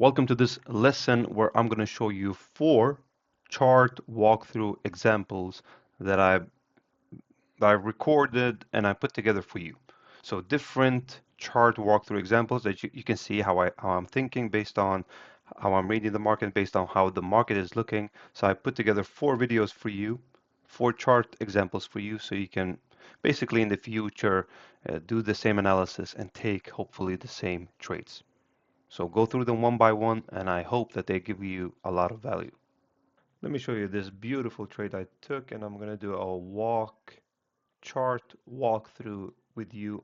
Welcome to this lesson where I'm going to show you four chart walkthrough examples that I recorded and I put together for you. So different chart walkthrough examples that you can see how I'm thinking based on how I'm reading the market, based on how the market is looking. So I put together four videos for you, four chart examples for you, so you can basically in the future do the same analysis and take hopefully the same trades. So go through them one by one, and I hope that they give you a lot of value. Let me show you this beautiful trade I took, and I'm going to do a chart walkthrough with you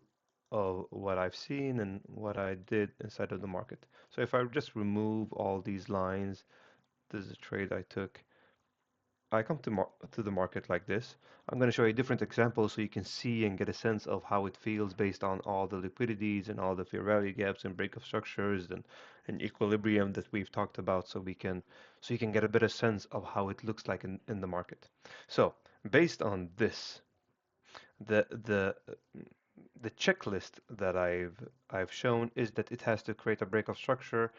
of what I've seen and what I did inside of the market. So if I just remove all these lines, this is a trade I took. I come to the market like this. I'm going to show you different examples so you can see and get a sense of how it feels based on all the liquidities and all the fair value gaps and breakup structures and equilibrium that we've talked about so you can get a better sense of how it looks like in the market. So based on this, the the the checklist that I've shown is that it has to create a breakup structure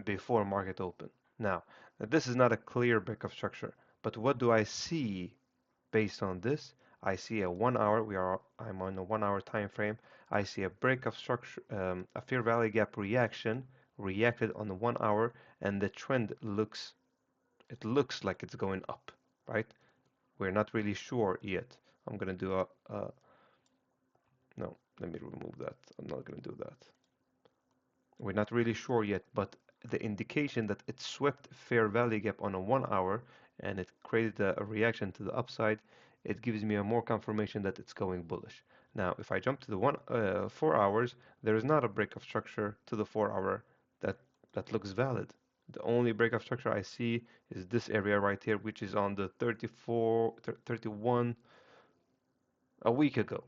before market open. Now, this is not a clear breakup structure, but what do I see based on this? I see a 1 hour. I'm on a 1 hour time frame. I see a breakup structure, a fair value gap reaction reacted on the 1 hour, and the trend looks like it's going up, right? We're not really sure yet. I'm gonna do a no. Let me remove that. I'm not gonna do that. We're not really sure yet, but the indication that it swept fair value gap on a 1 hour and it created a reaction to the upside, it gives me a more confirmation that it's going bullish. Now, if I jump to the 4 hours, there is not a breakup structure to the 4 hour that that looks valid. The only breakup structure I see is this area right here, which is on the 31 a week ago,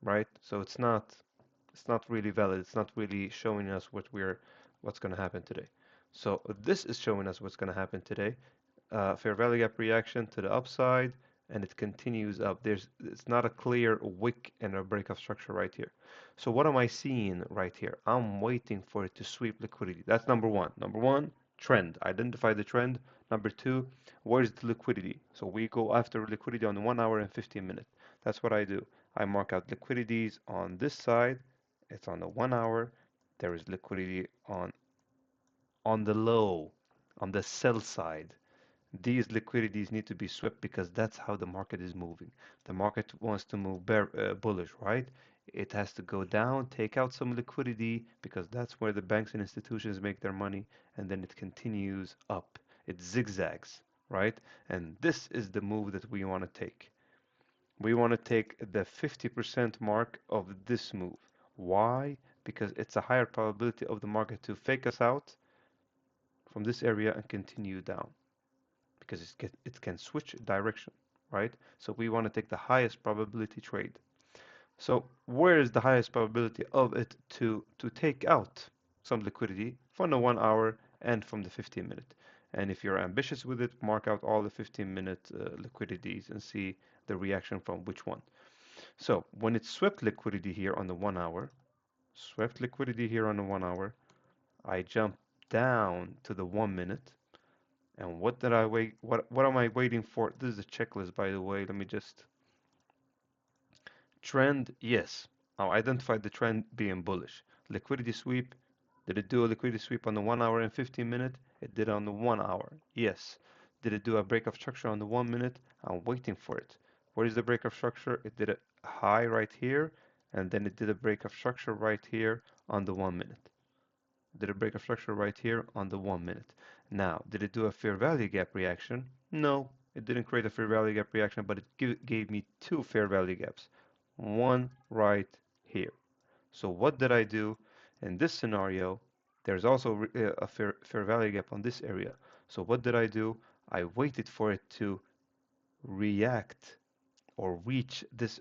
right? So it's not really valid. It's not really showing us what's going to happen today. So this is showing us what's going to happen today. Fair value gap reaction to the upside, and it continues up. It's not a clear wick and a breakup structure right here. So what am I seeing right here? I'm waiting for it to sweep liquidity. That's number one. Number one, trend. Identify the trend. Number two, where's the liquidity? So we go after liquidity on the 1 hour and 15 minute. That's what I do. I mark out liquidities on this side. It's on the 1 hour. There is liquidity on the low, on the sell side. These liquidities need to be swept because that's how the market is moving. The market wants to move bullish, right? It has to go down, take out some liquidity because that's where the banks and institutions make their money, and then it continues up. It zigzags, right? And this is the move that we want to take. We want to take the 50% mark of this move. Why? Because it's a higher probability of the market to fake us out from this area and continue down because it can switch direction, right? So we want to take the highest probability trade. So where is the highest probability of it to take out some liquidity from the 1 hour and from the 15 minute? And if you're ambitious with it, mark out all the 15-minute liquidities and see the reaction from which one. So when it swept liquidity here on the 1 hour, I jump down to the 1 minute. And what did I wait? What am I waiting for? This is a checklist, by the way. Let me just trend. Yes, I identified the trend being bullish. Liquidity sweep. Did it do a liquidity sweep on the 1 hour and 15 minute? It did on the 1 hour. Yes. Did it do a breakup structure on the 1 minute? I'm waiting for it. Where is the breakup structure? It did a high right here, and then it did a breakup structure right here on the 1 minute. Did it break a structure right here on the 1 minute? Now, did it do a fair value gap reaction? No, it didn't create a fair value gap reaction, but it gave me two fair value gaps. One right here. So what did I do? In this scenario, there's also a fair value gap on this area. So what did I do? I waited for it to react or reach this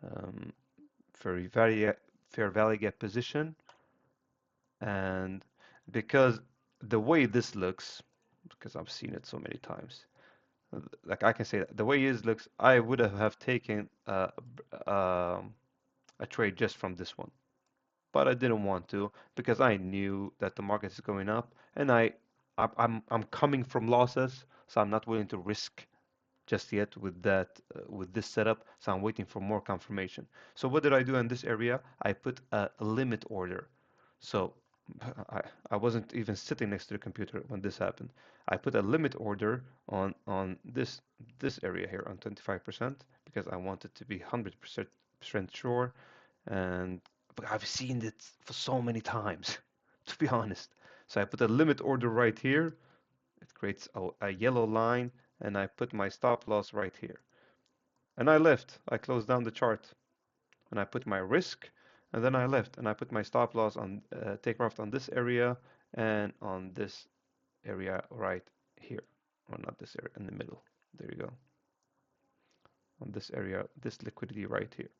um, fair value, fair value gap position, and because the way this looks, because I've seen it so many times, like I can say that the way it looks, I would have taken a trade just from this one, but I didn't want to because I knew that the market is going up, and I'm coming from losses, so I'm not willing to risk just yet with that with this setup. So I'm waiting for more confirmation. So what did I do in this area? I put a limit order. So I, I wasn't even sitting next to the computer when this happened. I put a limit order on this area here on 25% because I wanted to be 100% sure, and but I've seen it for so many times, to be honest. So I put a limit order right here. It creates a yellow line, and I put my stop loss right here. And I left. I closed down the chart, and I put my risk, and then I left, and I put my stop loss on take profit on this area and on this area right here, or not this area, in the middle. There you go. On this area, this liquidity right here.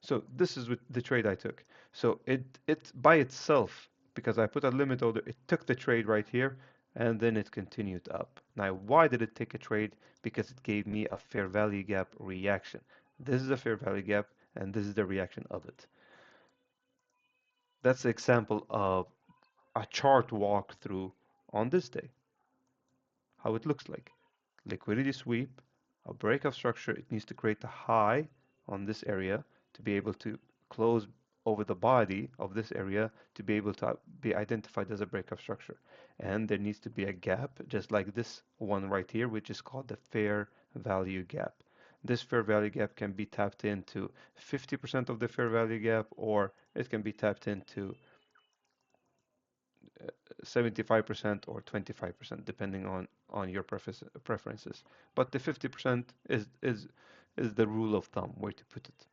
So this is what the trade I took. So it by itself, because I put a limit order, it took the trade right here, and then it continued up. Now, why did it take a trade? Because it gave me a fair value gap reaction. This is a fair value gap, and this is the reaction of it. That's the example of a chart walkthrough on this day, how it looks like. Liquidity sweep, a break of structure, it needs to create a high on this area to be able to close over the body of this area to be able to be identified as a break of structure. And there needs to be a gap, just like this one right here, which is called the fair value gap. This fair value gap can be tapped into 50% of the fair value gap, or it can be tapped into 75% or 25%, depending on your preferences. But the 50% is the rule of thumb where to put it.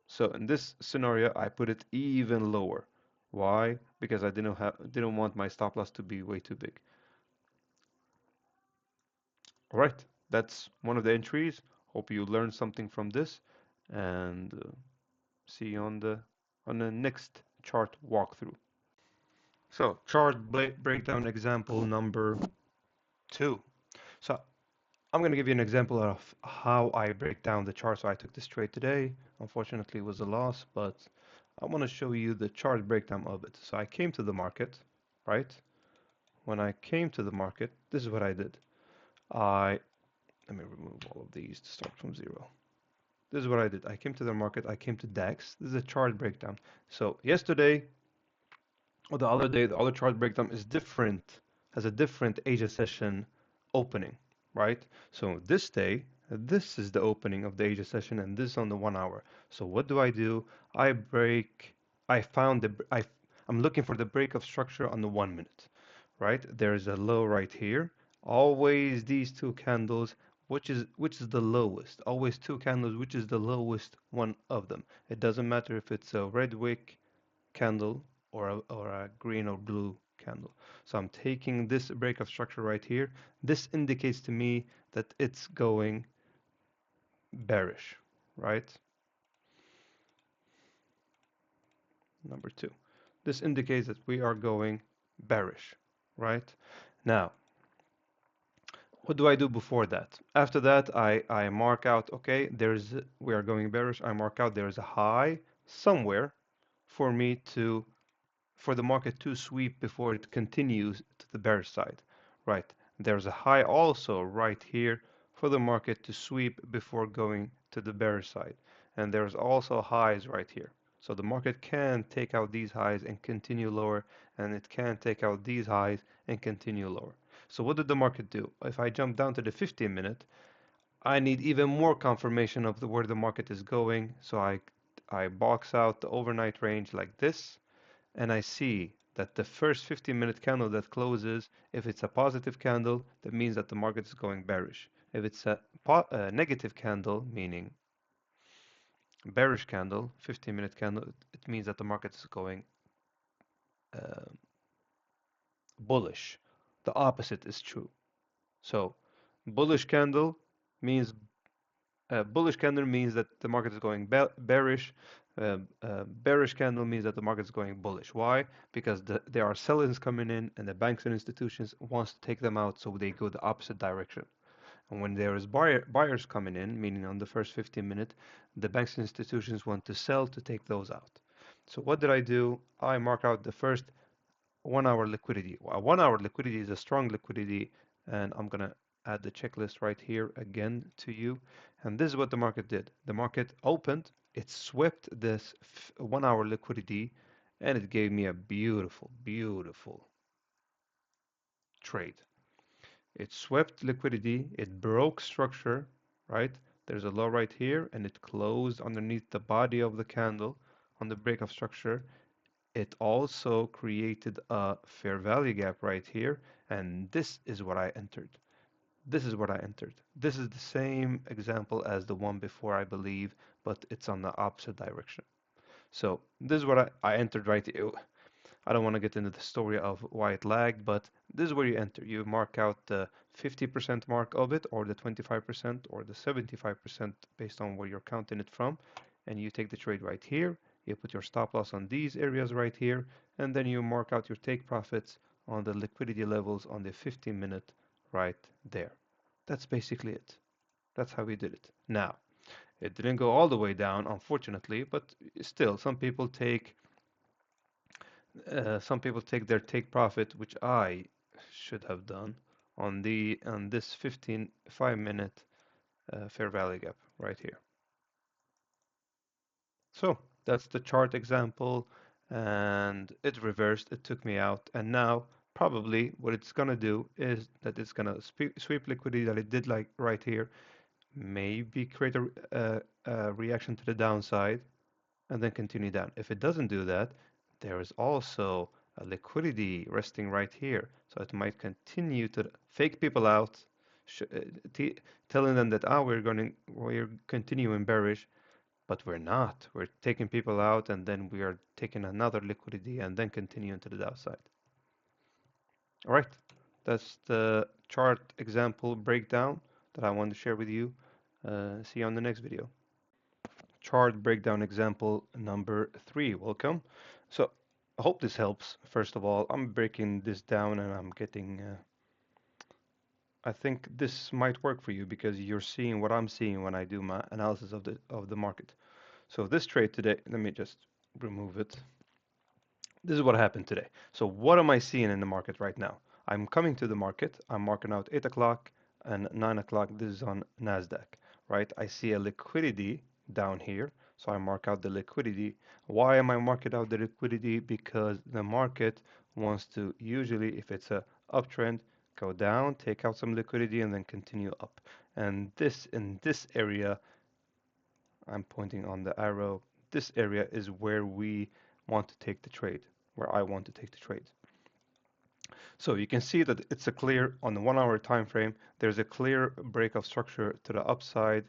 So in this scenario, I put it even lower. Why? Because I didn't want my stop loss to be way too big. All right, that's one of the entries. Hope you learned something from this, and see you on the next chart walkthrough. So chart breakdown example number 2. So I'm going to give you an example of how I break down the chart. So I took this trade today. Unfortunately, it was a loss, but I want to show you the chart breakdown of it. So I came to the market, right? When I came to the market, this is what I did. Let me remove all of these to start from zero. This is what I did. I came to the market. I came to DAX. This is a chart breakdown. So yesterday or the other day, the other chart breakdown is different, has a different Asia session opening, right? So this day, this is the opening of the Asia session, and this is on the 1 hour. So what do? I break. I found the. I'm looking for the break of structure on the 1 minute, right? There is a low right here. Always these two candles. Which is the lowest? Always two candles. Which is the lowest one of them? It doesn't matter if it's a red wick candle or a green or blue candle. So I'm taking this break of structure right here. This indicates to me that it's going bearish, right? Number 2. This indicates that we are going bearish, right? Now, what do I do before that? After that, I mark out, okay, we are going bearish. I mark out there's a high somewhere for me to for the market to sweep before it continues to the bearish side, right? There's a high also right here for the market to sweep before going to the bearish side. And there's also highs right here. So the market can take out these highs and continue lower, and it can take out these highs and continue lower. So what did the market do? If I jump down to the 15-minute, I need even more confirmation of where the market is going. So I box out the overnight range like this, and I see that the first 15-minute candle that closes, if it's a positive candle, that means that the market is going bearish. If it's a negative candle, meaning bearish candle, 15-minute candle, it means that the market is going uh, bullish. The opposite is true. So bullish candle means bullish candle means that the market is going bearish. Bearish candle means that the market is going bullish. Why? Because there are sellers coming in, and the banks and institutions wants to take them out, so they go the opposite direction. And when there is buyers coming in, meaning on the first 15 minutes, the banks and institutions want to sell to take those out. So what did I do? I mark out the first 1 hour liquidity. A 1 hour liquidity is a strong liquidity, and I'm gonna add the checklist right here again to you. And this is what the market did. The market opened, it swept this 1 hour liquidity, and it gave me a beautiful, beautiful trade. It swept liquidity, it broke structure, right? There's a low right here, and it closed underneath the body of the candle on the break of structure. It also created a fair value gap right here, and this is what I entered. This is what I entered. This is the same example as the one before, I believe, but it's on the opposite direction. So this is what I entered right here. I don't want to get into the story of why it lagged, but this is where you enter. You mark out the 50% mark of it, or the 25%, or the 75% based on where you're counting it from, and you take the trade right here. You put your stop loss on these areas right here, and then you mark out your take profits on the liquidity levels on the 15-minute right there. That's basically it. That's how we did it. Now, it didn't go all the way down, unfortunately, but still, some people take their take profit, which I should have done on this 5-minute fair value gap right here. So that's the chart example, and it reversed. It took me out, and now probably what it's gonna do is that it's gonna sweep liquidity that it did like right here, maybe create a reaction to the downside, and then continue down. If it doesn't do that, there is also a liquidity resting right here. So it might continue to fake people out, telling them that we're continuing bearish, but we're not. We're taking people out, and then we are taking another liquidity and then continuing to the downside. All right, that's the chart example breakdown that I wanted to share with you. See you on the next video. Chart breakdown example number 3. Welcome. So I hope this helps. First of all, I'm breaking this down and I'm getting, I think this might work for you because you're seeing what I'm seeing when I do my analysis of the market. So this trade today, let me just remove it. This is what happened today. So what am I seeing in the market right now? I'm coming to the market. I'm marking out 8 o'clock and 9 o'clock. This is on NASDAQ, right? I see a liquidity down here. So I mark out the liquidity. Why am I marking out the liquidity? Because the market wants to usually, if it's a uptrend, go down, take out some liquidity, and then continue up. And this in this area, I'm pointing on the arrow. This area is where we want to take the trade, where I want to take the trade. So you can see that it's a clear, on the 1 hour time frame, there's a clear break of structure to the upside.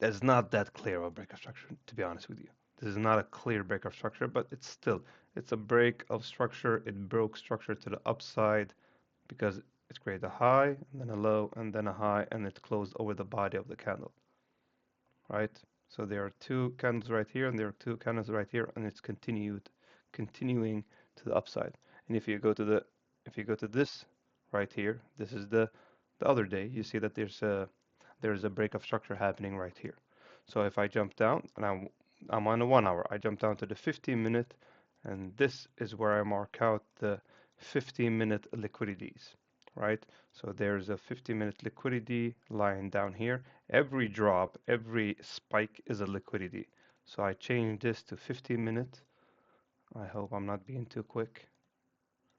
There's not that clear of a break of structure, to be honest with you. This is not a clear break of structure, but it's a break of structure. It broke structure to the upside because it created a high, and then a low, and then a high, and it closed over the body of the candle, right? So there are two candles right here, and there are two candles right here, and it's continuing to the upside. And if you go to this right here, this is the other day. You see that there's a break of structure happening right here. So if I jump down, and I'm on a 1 hour, I jump down to the 15-minute, and this is where I mark out the 15-minute liquidities, right? So there's a 15-minute liquidity lying down here. Every drop, every spike is a liquidity. So I change this to 15-minute. I hope I'm not being too quick.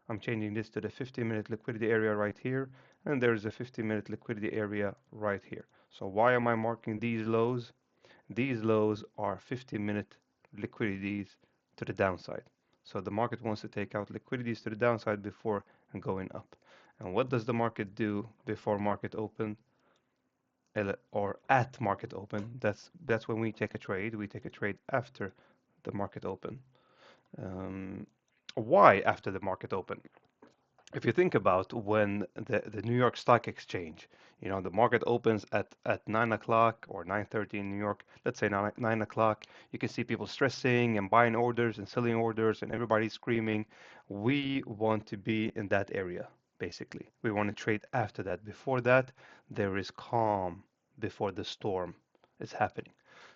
I'm changing this to the 15-minute liquidity area right here, and there's a 15-minute liquidity area right here. So why am I marking these lows? These lows are 15-minute liquidities to the downside. So the market wants to take out liquidities to the downside before going up. And what does the market do before market open or at market open? That's when we take a trade. We take a trade after the market open. Why after the market open? If you think about when the New York Stock Exchange, the market opens at 9 o'clock or 9:30 in New York, let's say 9 o'clock, you can see people stressing and buying orders and selling orders and everybody screaming. We want to be in that area, basically. We want to trade after that. Before that, there is calm before the storm is happening.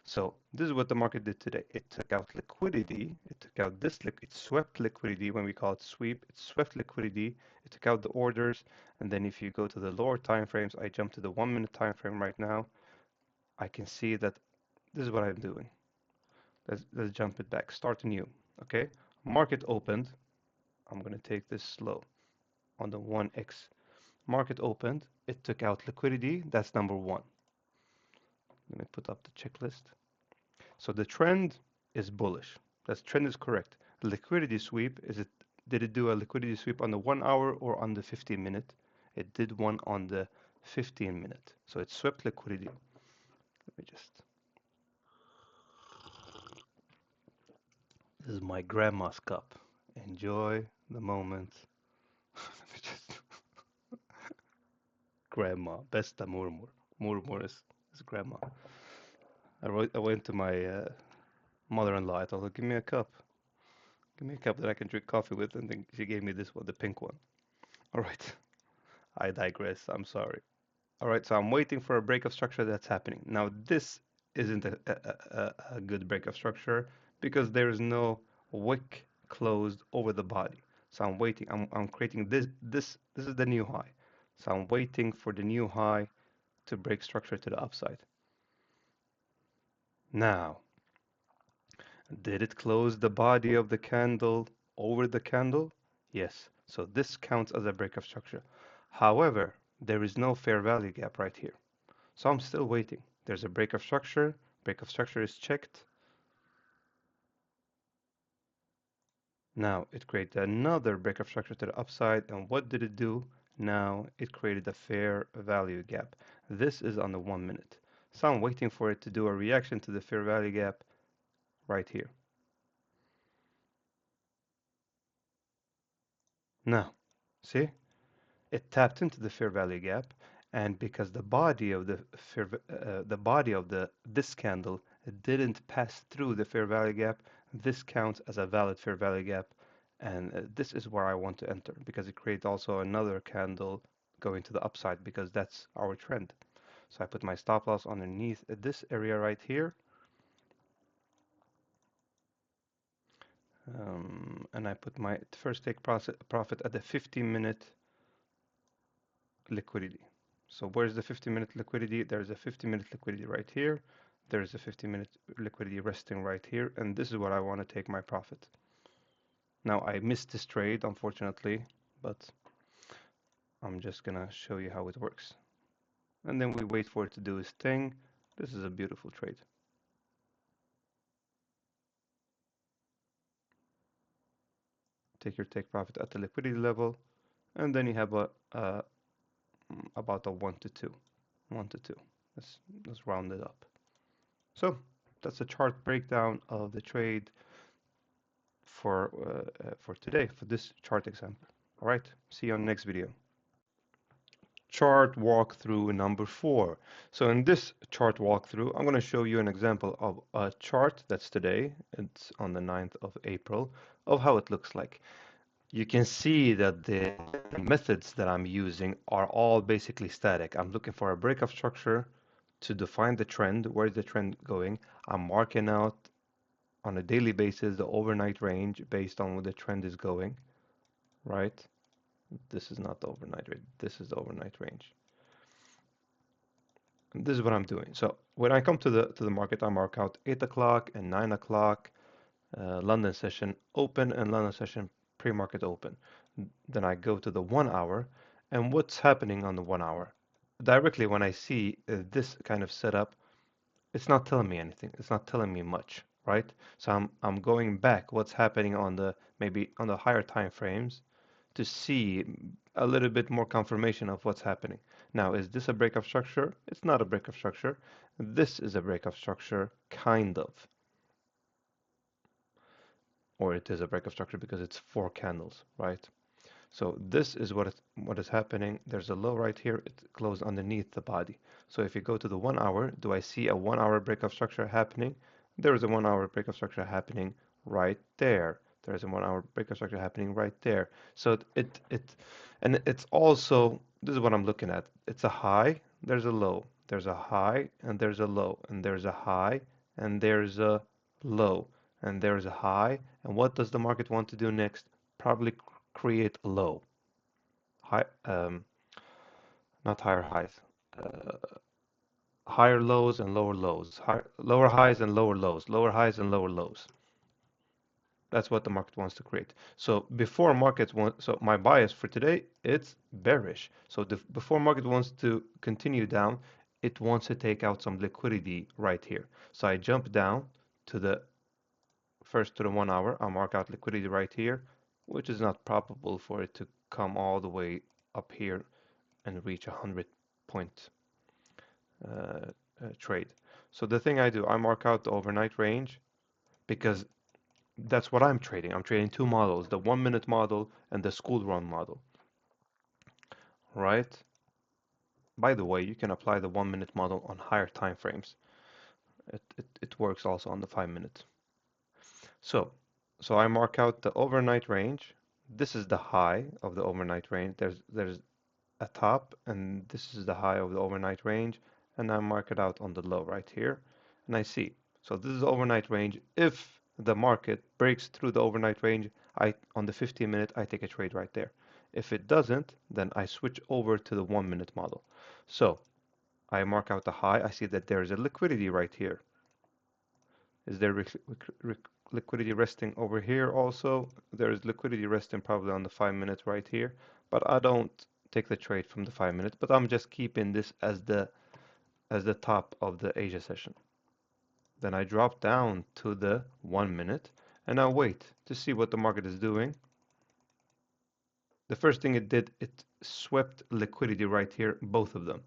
So this is what the market did today. It took out liquidity. It took out this, it swept liquidity when we call it sweep. It swept liquidity. It took out the orders. And then if you go to the lower time frames, I jump to the 1 minute time frame right now. I can see that this is what I'm doing. Let's jump it back. Start anew. Okay. Market opened. I'm going to take this slow on the 1x. Market opened. It took out liquidity. That's number one. Let me put up the checklist. So the trend is bullish. That trend is correct. The liquidity sweep, did it do a liquidity sweep on the 1 hour or on the 15 minute? It did one on the 15 minute. So it swept liquidity. Let me just. This is my grandma's cup. Enjoy the moment. Let me just. Grandma, besta mormor. Mormor is grandma. I went to my mother-in-law. I told her, give me a cup. Give me a cup that I can drink coffee with. And then she gave me this one, the pink one. All right. I digress. I'm sorry. All right. So I'm waiting for a break of structure that's happening. Now, this isn't a good break of structure because there is no wick closed over the body. So I'm waiting. I'm creating this is the new high. So I'm waiting for the new high to break structure to the upside. Now, did it close the body of the candle over the candle? Yes. So this counts as a break of structure. However, there is no fair value gap right here. So I'm still waiting. There's a break of structure. Break of structure is checked. Now it created another break of structure to the upside. And what did it do? Now it created a fair value gap. This is on the 1 minute. So I'm waiting for it to do a reaction to the fair value gap right here. Now, see? It tapped into the fair value gap, and because the body of this candle didn't pass through the fair value gap, this counts as a valid fair value gap, and this is where I want to enter because it creates also another candle going to the upside because that's our trend. So I put my stop loss underneath this area right here, and I put my first take profit at the 15-minute liquidity. So where's the 50-minute liquidity? There's a 50-minute liquidity right here. There's a 50-minute liquidity resting right here. And this is what I want to take my profit. Now I missed this trade, unfortunately, but I'm just gonna show you how it works. And then we wait for it to do its thing. This is a beautiful trade. Take your take profit at the liquidity level, and then you have about a 1 to 2. 1 to 2. Let's round it up. So that's a chart breakdown of the trade for today, for this chart example. All right, see you on the next video. Chart walkthrough number 4. So in this chart walkthrough, I'm going to show you an example of a chart that's today. It's on the 9th of April, of how it looks like. You can see that the methods that I'm using are all basically static. I'm looking for a break of structure to define the trend. Where's the trend going? I'm marking out on a daily basis the overnight range based on where the trend is going, right? This is not the overnight range. This is the overnight range. And this is what I'm doing. So when I come to the market, I mark out 8 o'clock and 9 o'clock, London session open and London session pre-market open. Then I go to the 1 hour, and what's happening on the 1 hour? Directly when I see this kind of setup, it's not telling me anything. It's not telling me much, right? So I'm going back what's happening on the maybe on the higher time frames to see a little bit more confirmation of what's happening. Now, is this a break of structure? It's not a break of structure. This is a break of structure, kind of. Or it is a break of structure because it's 4 candles, right? So this is what is happening. There's a low right here. It closed underneath the body. So if you go to the 1 hour, do I see a 1 hour break of structure happening? There is a 1 hour break of structure happening right there. There's a 1 hour break of structure happening right there. So and it's also, this is what I'm looking at. It's a high, there's a low. There's a high and there's a low, and there's a high and there's a low, and there's a high. And what does the market want to do next? Probably create a low. High, not higher highs. Uh, Higher lows and lower lows. Lower highs and lower lows. Lower highs and lower lows. That's what the market wants to create. So before markets want, so my bias for today, it's bearish. So before market wants to continue down, it wants to take out some liquidity right here. So I jump down to the first to the 1 hour. I'll mark out liquidity right here, which is not probable for it to come all the way up here and reach 100 point trade. So the thing I do, I mark out the overnight range because that's what I'm trading. I'm trading two models, the 1 minute model and the school run model, right? By the way, you can apply the 1 minute model on higher time frames. It works also on the 5 minute. So, so I mark out the overnight range. This is the high of the overnight range. There's a top, and this is the high of the overnight range, and I mark it out on the low right here, and I see. So this is overnight range. If the market breaks through the overnight range, on the 15 minute, I take a trade right there. If it doesn't, then I switch over to the 1 minute model. So I mark out the high. I see that there is a liquidity right here. Is there liquidity resting over here also? There is liquidity resting probably on the 5 minute right here, but I don't take the trade from the 5 minute, but I'm just keeping this as the top of the Asia session. Then I drop down to the 1 minute and I wait to see what the market is doing. The first thing it did, it swept liquidity right here, both of them,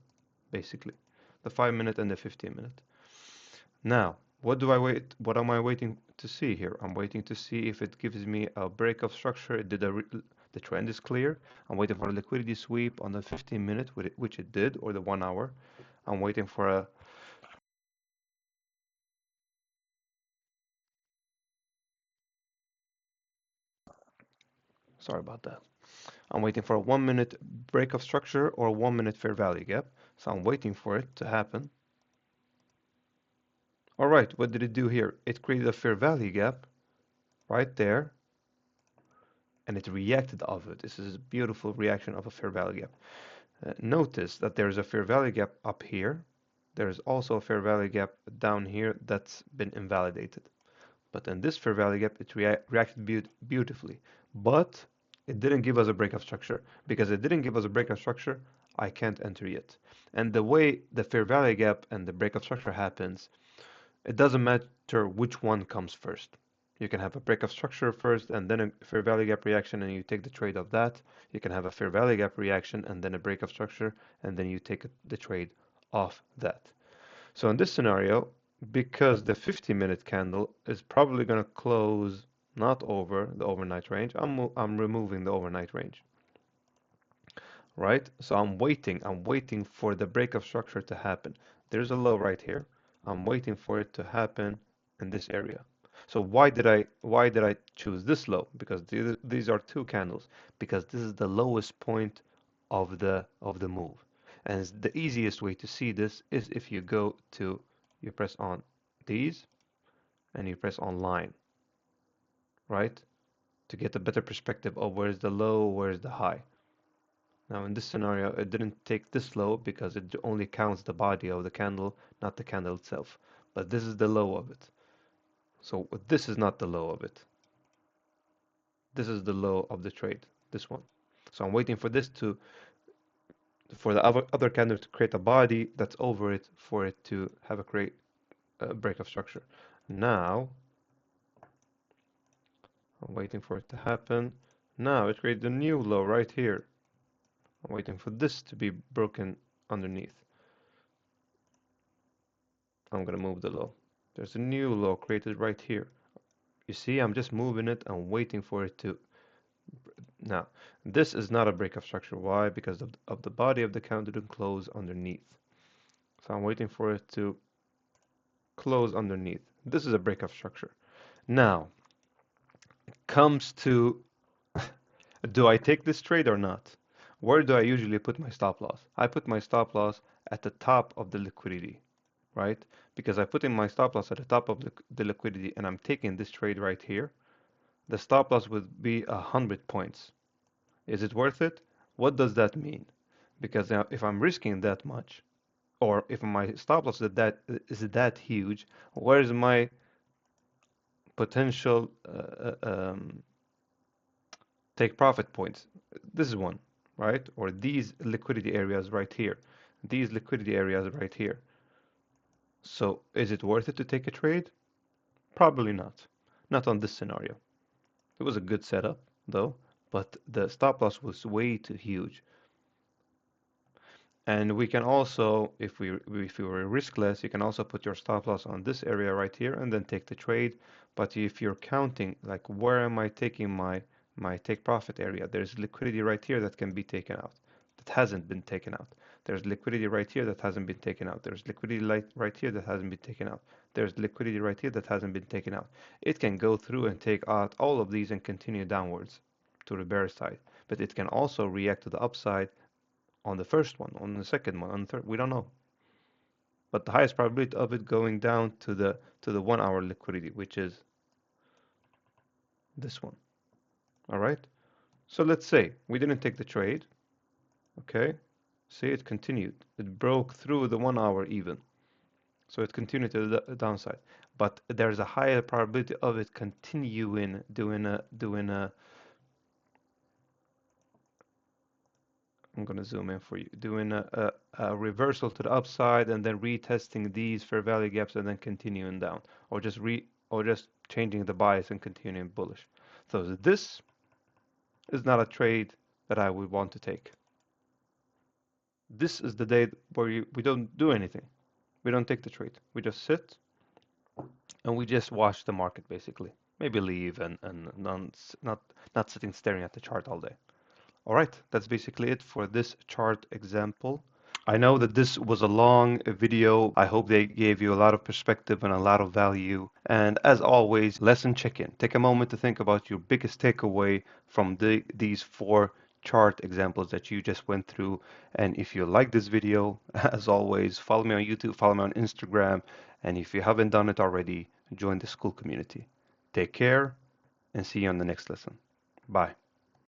basically, the 5 minute and the 15 minute. Now, what am I waiting to see here? I'm waiting to see if it gives me a break of structure. The trend is clear. I'm waiting for a liquidity sweep on the 15 minute, which it did, or the 1 hour. I'm waiting for a sorry about that. I'm waiting for a 1 minute break of structure or a 1 minute fair value gap. So I'm waiting for it to happen. All right, what did it do here? It created a fair value gap right there, and it reacted off it. This is a beautiful reaction of a fair value gap. Notice that there is a fair value gap up here. There is also a fair value gap down here that's been invalidated. But in this fair value gap, it reacted beautifully. But it didn't give us a breakout structure. Because it didn't give us a breakout structure, I can't enter yet. And the way the fair value gap and the breakout structure happens, it doesn't matter which one comes first. You can have a breakout structure first and then a fair value gap reaction and you take the trade of that. You can have a fair value gap reaction and then a breakout structure and then you take the trade off that. So in this scenario, because the 50-minute candle is probably going to close not over the overnight range, I'm removing the overnight range, right? So I'm waiting for the breakout structure to happen. There's a low right here. I'm waiting for it to happen in this area. So why did I choose this low? Because these are two candles. Because this is the lowest point of the move. And the easiest way to see this is if you press on these and you press on line, right? To get a better perspective of where's the low, where's the high. Now in this scenario, it didn't take this low because it only counts the body of the candle, not the candle itself. But this is the low of it. So this is not the low of it. This is the low of the trade, this one. So I'm waiting for for the other candle to create a body that's over it for it to have a break of structure. Now, I'm waiting for it to happen. Now it created a new low right here. I'm waiting for this to be broken underneath. I'm gonna move the low. There's a new low created right here. You see, I'm just moving it and waiting for it to. Now, this is not a break of structure. Why? Because of the body of the candle didn't close underneath. So I'm waiting for it to close underneath. This is a break of structure. Now, comes to do I take this trade or not? Where do I usually put my stop loss? I put my stop loss at the top of the liquidity. right? Because I put in my stop loss at the top of the liquidity and I'm taking this trade right here, the stop loss would be 100 points. Is it worth it? What does that mean? Because now if I'm risking that much, or if my stop loss is that huge, where is my potential take profit points? This is one, right? Or these liquidity areas right here. These liquidity areas right here. So is it worth it to take a trade? Probably not. Not on this scenario. It was a good setup, though, but the stop loss was way too huge. And we can also, if you were riskless, you can also put your stop loss on this area right here and then take the trade. But if you're counting, like where am I taking my take profit area? There's liquidity right here that can be taken out, that hasn't been taken out. There's liquidity right here that hasn't been taken out. There's liquidity right here that hasn't been taken out. There's liquidity right here that hasn't been taken out. It can go through and take out all of these and continue downwards to the bear side. But it can also react to the upside on the first one, on the second one, on the third. We don't know. But the highest probability of it going down to the 1 hour liquidity, which is this one. All right. So let's say we didn't take the trade. Okay. See, it continued. It broke through the 1 hour even. So it continued to the downside. But there's a higher probability of it continuing doing a I'm going to zoom in for you, doing a reversal to the upside and then retesting these fair value gaps and then continuing down, or just changing the bias and continuing bullish. So this is not a trade that I would want to take. This is the day where we don't do anything. We don't take the trade. We just sit and we just watch the market basically. Maybe leave and not sitting staring at the chart all day. All right, that's basically it for this chart example. I know that this was a long video. I hope they gave you a lot of perspective and a lot of value. And as always, lesson check-in. Take a moment to think about your biggest takeaway from these 4 chart examples that you just went through. And if you like this video, as always, follow me on YouTube, follow me on Instagram. And if you haven't done it already, join the Skool community. Take care and see you on the next lesson. Bye.